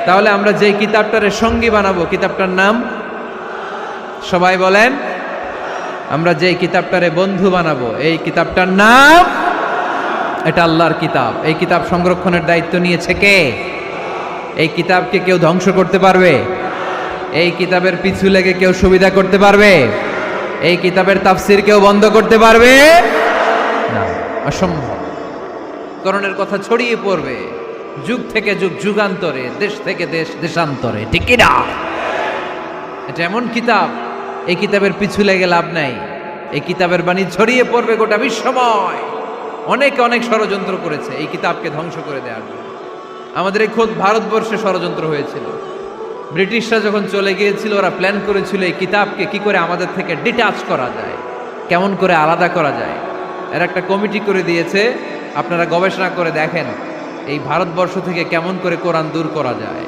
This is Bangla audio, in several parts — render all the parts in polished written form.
তাহলে আমরা যে কিতাবটারে সঙ্গী বানাবো কিতাবটার নাম সবাই বলেন, আমরা যে কিতাবটারে বন্ধু বানাবো এই কিতাবটার নাম, এটা আল্লাহর কিতাব। এই কিতাব সংরক্ষণের দায়িত্ব নিয়েছে কে? এই কিতাবকে কেউ ধ্বংস করতে পারবে? এই কিতাবের পিছু লেগে কেউ সুবিধা করতে পারবে? এই কিতাবের তাফসির কেউ বন্ধ করতে পারবে না, অসম্ভব। করণের কথা ছড়িয়ে পড়বে যুগ থেকে যুগ, যুগান্তরে, দেশ থেকে দেশ, দেশান্তরে, ঠিক কি না? এটা এমন কিতাব, এই কিতাবের পিছু লেগে লাভ নাই। এই কিতাবের বাণী ছড়িয়ে পড়বে গোটা বিশ্বময়। অনেকে অনেক ষড়যন্ত্র করেছে এই কিতাবকে ধ্বংস করে দেওয়ার জন্য। আমাদের এই খোদ ভারতবর্ষে ষড়যন্ত্র হয়েছিল। ব্রিটিশরা যখন চলে গিয়েছিল, ওরা প্ল্যান করেছিল এই কিতাবকে কি করে আমাদের থেকে ডিটাচ করা যায়, কেমন করে আলাদা করা যায়। এর একটা কমিটি করে দিয়েছে, আপনারা গবেষণা করে দেখেন এই ভারতবর্ষ থেকে কেমন করে কোরআন দূর করা যায়।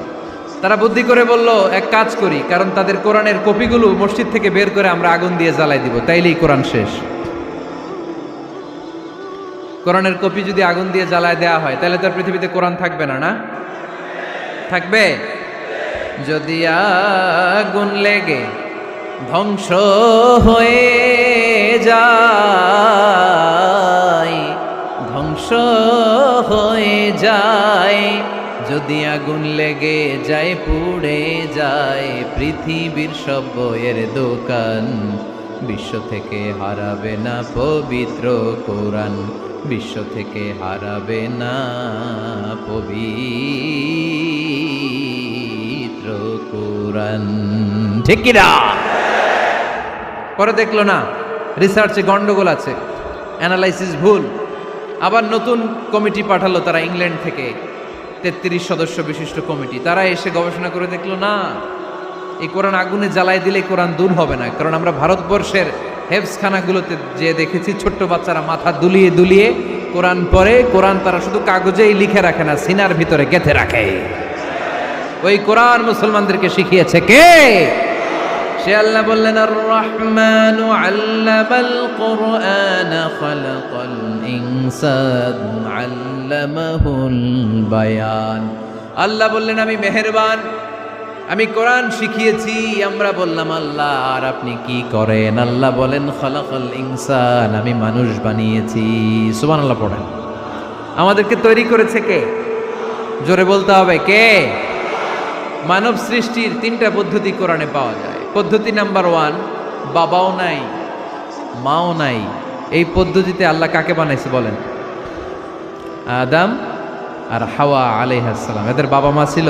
তারা বুদ্ধি করে বলল, এক কাজ করি, কারণ তাদের কোরআনের কপিগুলো মসজিদ থেকে বের করে আমরা আগুন দিয়ে জ্বালাই দিব, তাইলেই কোরআন শেষ। কোরআনের কপি যদি আগুন দিয়ে জ্বালায় দেওয়া হয় তাহলে তার পৃথিবীতে কোরআন থাকবে না, না থাকবে? যদি আগুন লেগে ধ্বংস হয়ে যায়, ধ্বংস হয়ে যায়, যদি আগুন লেগে যায়, পুড়ে যায় পৃথিবীর সব বইয়ের দোকান, বিশ্ব থেকে হারাবে না পবিত্র কোরআন, বিশ্ব থেকে হারাবে না পবিত্র কোরআন, ঠিক কি না? পরে দেখলো না রিসার্চে গন্ডগোল আছে, অ্যানালাইসিস ভুল। আবার নতুন কমিটি পাঠালো তারা ইংল্যান্ড থেকে, 33 সদস্য বিশিষ্ট কমিটি। তারা এসে গবেষণা করে দেখলো না, এই কোরআন আগুনে জ্বালাই দিলে কোরআন দূর হবে না। কারণ আমরা ভারতবর্ষের হেফজখানাগুলোতে যে দেখেছি ছোট্ট বাচ্চারা মাথা দুলিয়ে দুলিয়ে কোরআন পড়ে। কোরআন তারা শুধু কাগজেই লিখে রাখে না, সিনার ভিতরে গেঁথে রাখে। ওই কোরআন মুসলমানদেরকে শিখিয়েছে কে? সে আল্লাহ বললেন, আর রহমানু আল্লামাল কুরআন খালাকাল ইনসান আল্লামাহুল বায়ান। আল্লাহ বললেন, আমি মেহেরবান, আমি কোরআন শিখিয়েছি। আমরা বললাম, আল্লাহ আর আপনি কি করেন? আল্লাহ বলেন, খালাকাল ইনসান, আমি মানুষ বানিয়েছি। সুবহানাল্লাহ পড়েন। আমাদেরকে তৈরি করেছে কে? জোরে বলতে হবে কে? মানব সৃষ্টির 3টা পদ্ধতি কোরআনে পাওয়া যায়। পদ্ধতি নাম্বার 1, বাবাও নাই মাও নাই। এই পদ্ধতিতে আল্লাহ কাকে বানাইছে বলেন? আদম আর হাওয়া আলাইহিস সালাম। এদের বাবা মা ছিল?